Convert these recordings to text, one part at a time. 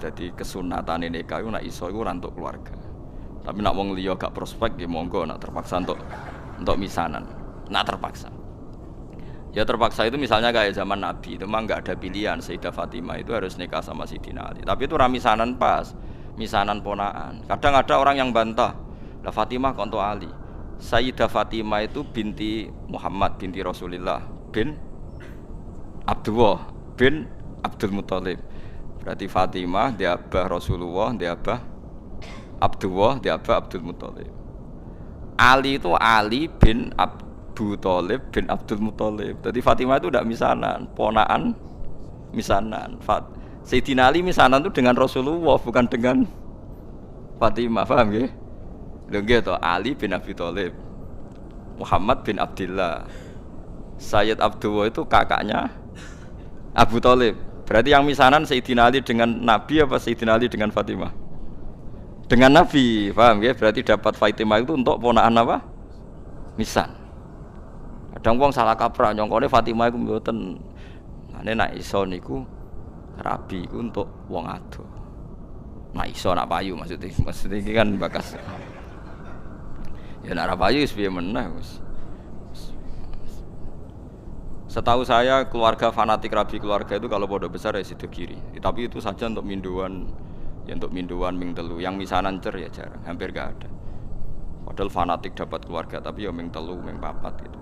Jadi kesunatan nikah iku nek iso iku ora untuk keluarga. Tapi nak wong liya gak prospek ya monggo nak terpaksa untuk misanan. Nak terpaksa. Ya terpaksa itu misalnya kayak zaman Nabi itu memang nggak ada pilihan Sayyidah Fatimah itu harus nikah sama Sayyidina Ali. Tapi itu ramisanan pas, misanan ponaan. Kadang ada orang yang bantah, lah Fatimah kok untuk Ali. Sayyidah Fatimah itu binti Muhammad binti Rasulullah bin Abdullah bin Abdul Muthalib. Berarti Fatimah dia abah Rasulullah, dia abah Abdullah, dia abah Abdul Muthalib. Ali itu Ali bin Abu Thalib bin Abdul Muthalib. Jadi Fatimah itu tidak misanan, ponaan misanan. Sayyidina Ali misanan itu dengan Rasulullah bukan dengan Fatimah, paham ya? Lho nggih to, Ali bin Abi Thalib. Muhammad bin Abdullah. Sayyid Abdullah itu kakaknya Abu Thalib. Berarti yang misanan Sayyidina Ali dengan Nabi apa Sayyidina Ali dengan Fatimah? Dengan Nabi, paham ya? Berarti dapat Fatimah itu untuk ponaan apa? Misan. Kadang wong salah kaprah nyongkone Fatimah iku mboten. Nek nek iso niku rabi iku untuk wong ado. Nek iso nak payu maksudnya iki kan bakas. Ya nek ra payu wis piye meneh wis. Setahu saya keluarga fanatik rabi keluarga itu kalau pondok besar ya sido kiri. Tapi itu saja untuk minduan. Ya untuk minduan ming telu, yang misanan cer ya jarang, hampir gak ada. Padahal fanatik dapat keluarga, tapi ya ming telu, ming papat gitu.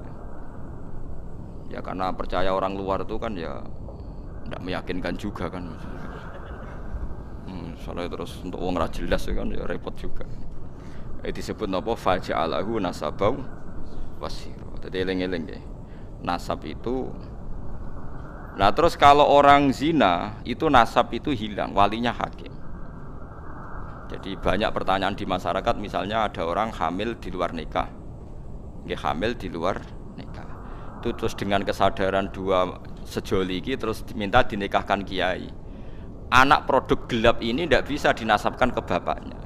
Ya karena percaya orang luar itu kan ya tidak meyakinkan juga kan. Soalnya terus untuk wong ra jelas ya kan ya repot juga. Disebut apa faja'alahu nasabau wasiro. Jadi eling-eling ya. Nasab itu. Nah terus kalau orang zina itu nasab itu hilang, walinya hakim. Jadi banyak pertanyaan di masyarakat, misalnya ada orang hamil di luar nikah, hamil di luar nikah, itu terus dengan kesadaran dua sejoli ini terus diminta dinikahkan kiai. Anak produk gelap ini tidak bisa dinasabkan ke bapaknya,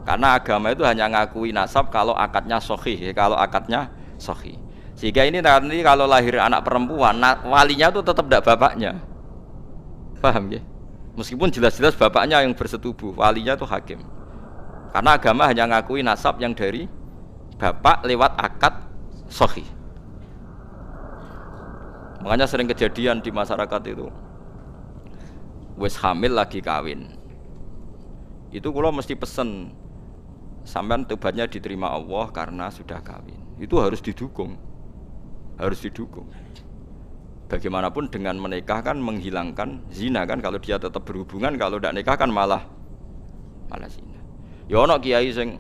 karena agama itu hanya ngakui nasab kalau akadnya sahih, kalau akadnya sahih. Sehingga ini nanti kalau lahir anak perempuan, walinya itu tetap tidak bapaknya, paham ya? Meskipun jelas-jelas bapaknya yang bersetubuh, walinya itu hakim. Karena agama hanya ngakui nasab yang dari bapak lewat akad sahih. Makanya sering kejadian di masyarakat itu, wis hamil lagi kawin. Itu kalau mesti pesen, sampean tobatnya diterima Allah karena sudah kawin. Itu harus didukung, harus didukung. Bagaimanapun dengan menikah kan menghilangkan zina kan, kalau dia tetap berhubungan, kalau tidak nikah kan malah zina. Ya ono kiai sing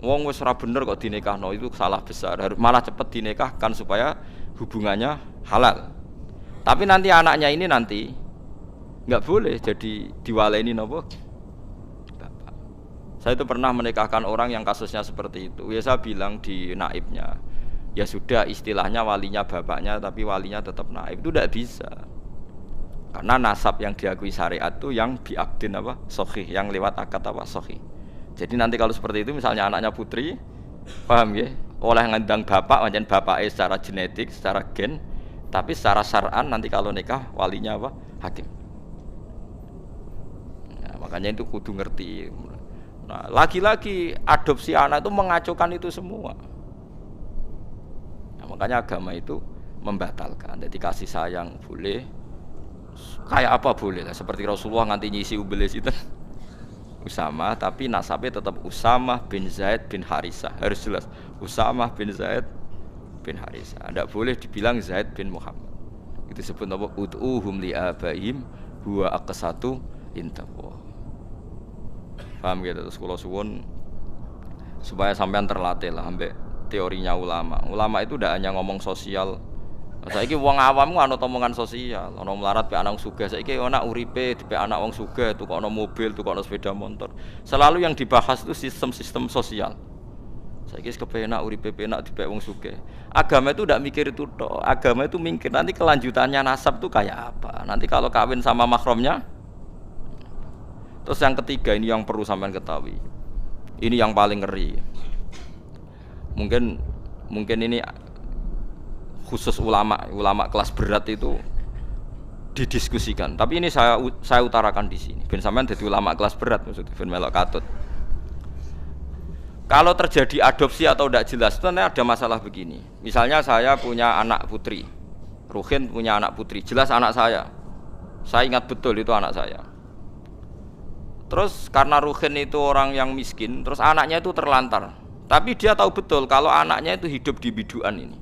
wong wis ora bener kok dinikahno, itu salah besar. Harus malah cepet dinikahkan supaya hubungannya halal. Tapi nanti anaknya ini nanti enggak boleh jadi diwaleni napa? Bapak. Saya itu pernah menikahkan orang yang kasusnya seperti itu. Ya saya bilang di naibnya, ya sudah istilahnya walinya bapaknya tapi walinya tetap naib, itu tidak bisa. Karena nasab yang diakui syariat itu yang biabdin apa? Sahih, yang lewat akad apa? Sahih. Jadi nanti kalau seperti itu misalnya anaknya putri, paham ya? Oleh ngundang bapak, macam bapaknya secara genetik, secara gen, tapi secara syar'an nanti kalau nikah walinya apa? Hakim. Nah, makanya itu kudu ngerti. Nah, lagi-lagi adopsi anak itu mengacaukan itu semua. Makanya agama itu membatalkan. Jadi kasih sayang boleh, kayak apa boleh lah. Seperti Rasulullah nganti nyisi ubelis itu Usamah, tapi nasabnya tetap Usamah bin Zaid bin Harisah. Harus jelas Usamah bin Zaid bin Harisah. Tidak boleh dibilang Zaid bin Muhammad. Itu disebut apa? Ud'uhum li'abaihim huwa aqsatu indallah. Paham gitu? Terus kula suwun supaya sampean terlatih lah ambek teorinya ulama. Ulama itu tidak hanya ngomong sosial. Saiki wong awam anut omongan sosial, ana melarat pe anak sugih. Saiki ana uripe dipe anak wong sugih, tukokno mobil, tukokno sepeda motor. Selalu yang dibahas itu sistem-sistem sosial. Saiki wis kepenak uripe penak dipe wong sugih. Agama itu tidak mikir itu tok. Agama itu mikir nanti kelanjutannya nasab itu kayak apa. Nanti kalau kawin sama mahramnya. Terus yang ketiga ini yang perlu sampean ketahui. Ini yang paling ngeri. Mungkin ini khusus ulama kelas berat itu didiskusikan. Tapi ini saya utarakan di sini. Ben sampean dadi ulama kelas berat maksudnya ben melok katut. Kalau terjadi adopsi atau tidak jelas, itu ada masalah begini. Misalnya saya punya anak putri, Ruhin punya anak putri, jelas anak saya. Saya ingat betul itu anak saya. Terus karena Ruhin itu orang yang miskin, terus anaknya itu terlantar. Tapi dia tahu betul kalau anaknya itu hidup di biduan ini.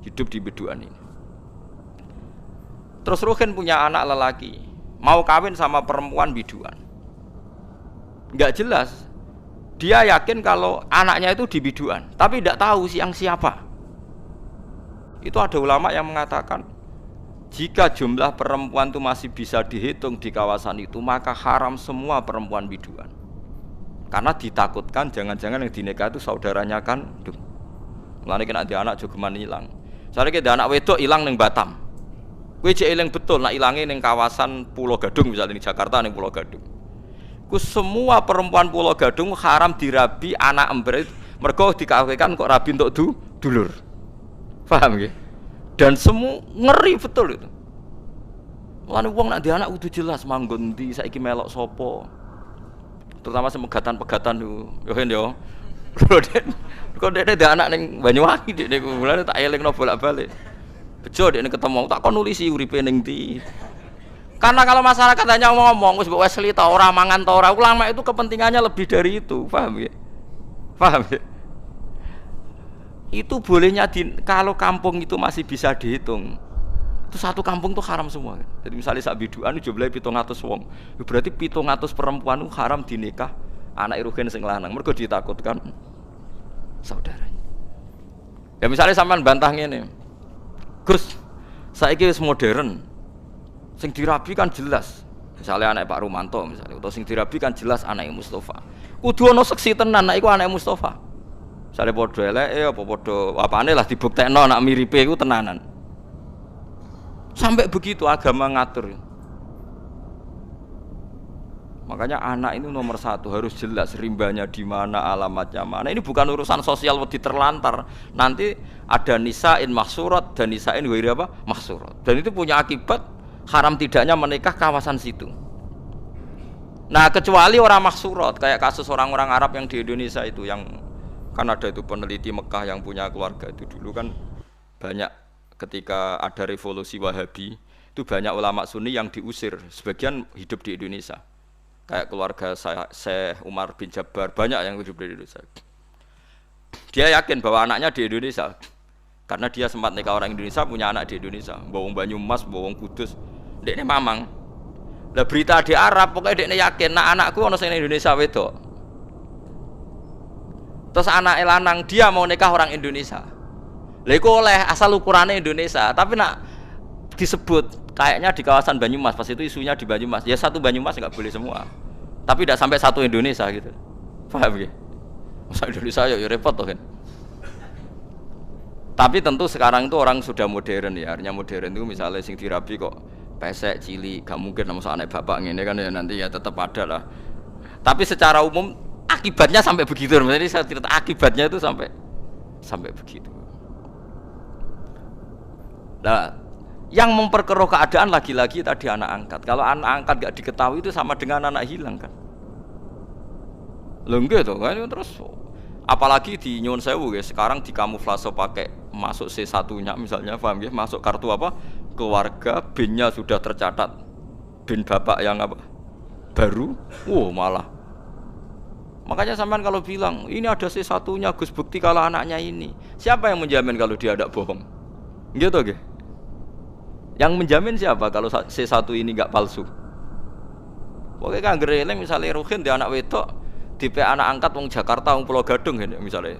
Hidup di biduan ini. Terus Ruhin punya anak lelaki, mau kawin sama perempuan biduan. Enggak jelas. Dia yakin kalau anaknya itu di biduan, tapi tidak tahu yang siapa. Itu ada ulama yang mengatakan, jika jumlah perempuan itu masih bisa dihitung di kawasan itu, maka haram semua perempuan biduan. Karena ditakutkan jangan-jangan yang dinikah itu saudaranya kandung. Mulane kena ada anak jogeman hilang. Soalnya kita anak wedok hilang ning Batam. Kowe jek eling betul nak ilange ning kawasan Pulau Gadung misalnya di Jakarta ning Pulau Gadung. Ku semua perempuan Pulau Gadung haram dirabi anak ember mergo dikawinkan kok rabi untuk dulur. Paham nggih? Dan semua ngeri betul itu. Mulane wong nak di anak kudu jelas manggon ndi saiki melok sapa. Terutama semegatan-pegatan yo hen yo. Kok dek ada anak ning Banyuwangi dek mulane tak elingno bolak-balik. Bejo dek ketemu tak kon nulisi uripe ning ndi. Karena kalau masyarakat hanya ngomong wis mbok Wesley ta ora mangan ta ora, ulama itu kepentingannya lebih dari itu, paham ya? Paham ya? Itu bolehnya kalau kampung itu masih bisa dihitung. Itu satu kampung tuh haram semua. Jadi misalnya sak biduan jumlahe 700 wong. Berarti 700 perempuan itu haram dinikah anak Ruhin sing lanang. Mergo ditakutkan saudaranya. Ya misalnya sampean bantah ngene. Gus, saiki wis modern. Sing dirabi kan jelas. Misalnya anak Pak Rumanto misalnya, atau sing dirabi kan jelas anak Mustafa. Kudu ana seksi tenan nek iku anak Mustafa. Misalnya padha eleke apa padha apane lah dibuktekno anak miripe iku tenanan. Sampai begitu agama ngatur. Makanya anak ini nomor satu harus jelas rimbanya di mana, alamatnya mana. Ini bukan urusan sosial wedi terlantar. Nanti ada nisain mahsurat dan nisain ghairi apa? Mahsurat. Dan itu punya akibat haram tidaknya menikah kawasan situ. Nah, kecuali orang mahsurat kayak kasus orang-orang Arab yang di Indonesia itu yang kan ada itu peneliti Mekah yang punya keluarga itu dulu kan banyak ketika ada revolusi Wahabi itu banyak ulama Sunni yang diusir, sebagian hidup di Indonesia. Kayak keluarga Syekh Umar bin Jabbar banyak yang hidup di Indonesia. Dia yakin bahwa anaknya di Indonesia karena dia sempat nikah orang Indonesia, punya anak di Indonesia, bawang Banyumas, bawang Kudus. Dekne mamang. Lah berita di Arab pokoknya dekne yakin nak anakku ono sing Indonesia wedok. Terus anak lanang dia mau nikah orang Indonesia. Lah iku oleh asal ukurannya Indonesia, tapi nak disebut kayaknya di kawasan Banyumas, pas itu isunya di Banyumas. Ya satu Banyumas enggak boleh semua. Tapi tidak sampai satu Indonesia gitu. Paham nggih? Masa Indonesia ya repot toh kan. Tapi tentu sekarang itu orang sudah modern ya. Artinya modern itu misalnya sing dirabi kok pesek cilik, gak mungkin sama anak bapak ngene kan ya nanti ya tetap ada lah. Tapi secara umum akibatnya sampai begitu. Jadi saya cerita akibatnya itu sampai begitu. Nah, yang memperkeruh keadaan lagi-lagi tadi anak angkat. Kalau anak angkat gak diketahui itu sama dengan anak hilang kan. Lho nggih to kan terus apalagi di Nyuwun Sewu guys, sekarang dikamuflase pakai masuk C1-nya misalnya, paham ya? Masuk kartu apa? Keluarga, BIN-nya sudah tercatat. BIN bapak yang apa? Baru. Malah. Makanya sampean kalau bilang, ini ada C1-nya Gus bukti kalau anaknya ini. Siapa yang menjamin kalau dia tidak bohong? Gitu nggih. Yang menjamin siapa kalau C1 ini enggak palsu? Pokoknya kan gereleng misalnya Ruhin dia anak wedok, tipe anak angkat wong Jakarta wong Pulau Gadung ini misalnya.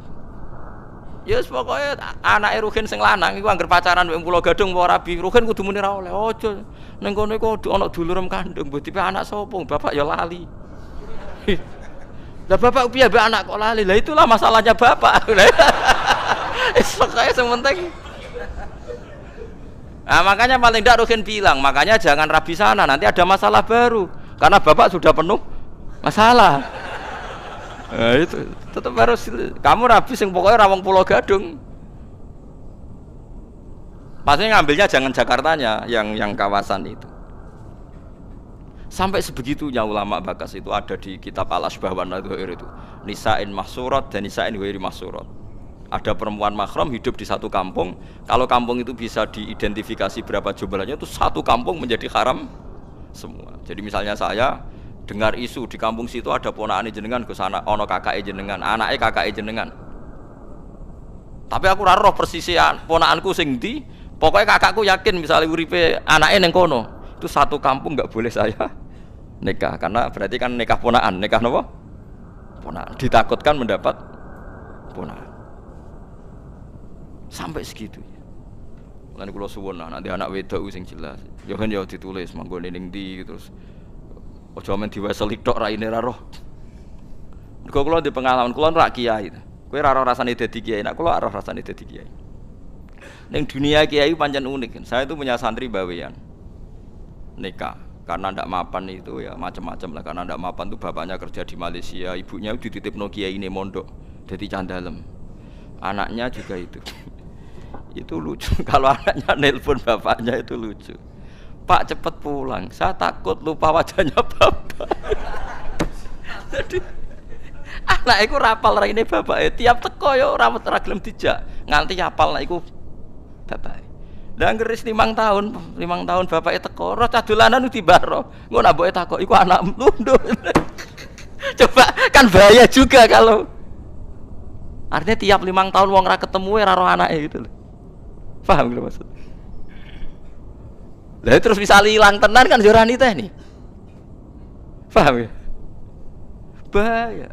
Ya yes, pokoknya anak Ruhin sing lanang iku angger pacaran wong Pulau Gadung wae rabi. Ruhin kudu muni ra oleh. Ojo ning kono iku ana dulurem kandung, mbok tipe anak sapa? Bapak ya lali. Lah bapak piye mbek anak kok lali? Lah itulah masalahnya bapak. Wis pokoke sing penting. Nah, makanya paling tidak Ruhin bilang, makanya jangan rabi sana, nanti ada masalah baru. Karena bapak sudah penuh masalah. Nah, itu tetap harus kamu rabi sing pokoknya rawang Pulau Gadung. Maksudnya ngambilnya jangan Jakartanya, yang kawasan itu. Sampai sebegitunya ulama Bakas itu ada di kitab Al-Asbah wan Nadhair itu. Nisa'in mahsurat dan nisa'in ghairi mahsurat. Ada perempuan mahram hidup di satu kampung. Kalau kampung itu bisa diidentifikasi berapa jumlahnya, itu satu kampung menjadi haram semua. Jadi misalnya saya dengar isu di kampung situ ada ponakane jenengan, Gus anak ono kakake jenengan, anake kakake jenengan. Tapi aku ora roh persisian ponakanku sing ndi. Pokoknya kakakku yakin misalnya uripe anake ning kono, itu satu kampung enggak boleh saya nikah karena berarti kan nikah ponakan, nikah napa? Ponakan. Ditakutkan mendapat ponakan. Sampai segitunya. Mulane kula suwun nanti anak wedok sing jelas. Ya kan ya ditulis manggone ning ndi terus aja men diwaseli tok raine ra roh. Mergo kula di pengalaman kula ora kiai. Kowe ora rasane dadi kiai, nek kula ora rasane dadi kiai. Ning dunia kiai pancen unik. Saya itu punya santri bawean. Nikah karena ndak mapan itu ya macam-macam lah, karena ndak mapan tuh bapaknya kerja di Malaysia, ibunya dititipno kiai ini mondok dadi candalem. Anaknya juga itu. Itu lucu kalau anaknya nelpon bapaknya itu lucu. Pak cepet pulang, saya takut lupa wajahnya bapak. Jadi anak iku rapal raine bapake, tiap teko yo ora gelem dijak, nganti apal nek iku bapake. Lah ngeris 5 tahun bapake teko, roh cadulanan dibaro. Engko nak mboke takok iku anakmu lunduk. Coba kan bahaya juga kalau artinya tiap 5 tahun wong ra ketemu ora roh anake gitu lho. Paham lho maksud? Lah terus bisa hilang tenan kan jorani teh nih. Paham ya? Bahaya.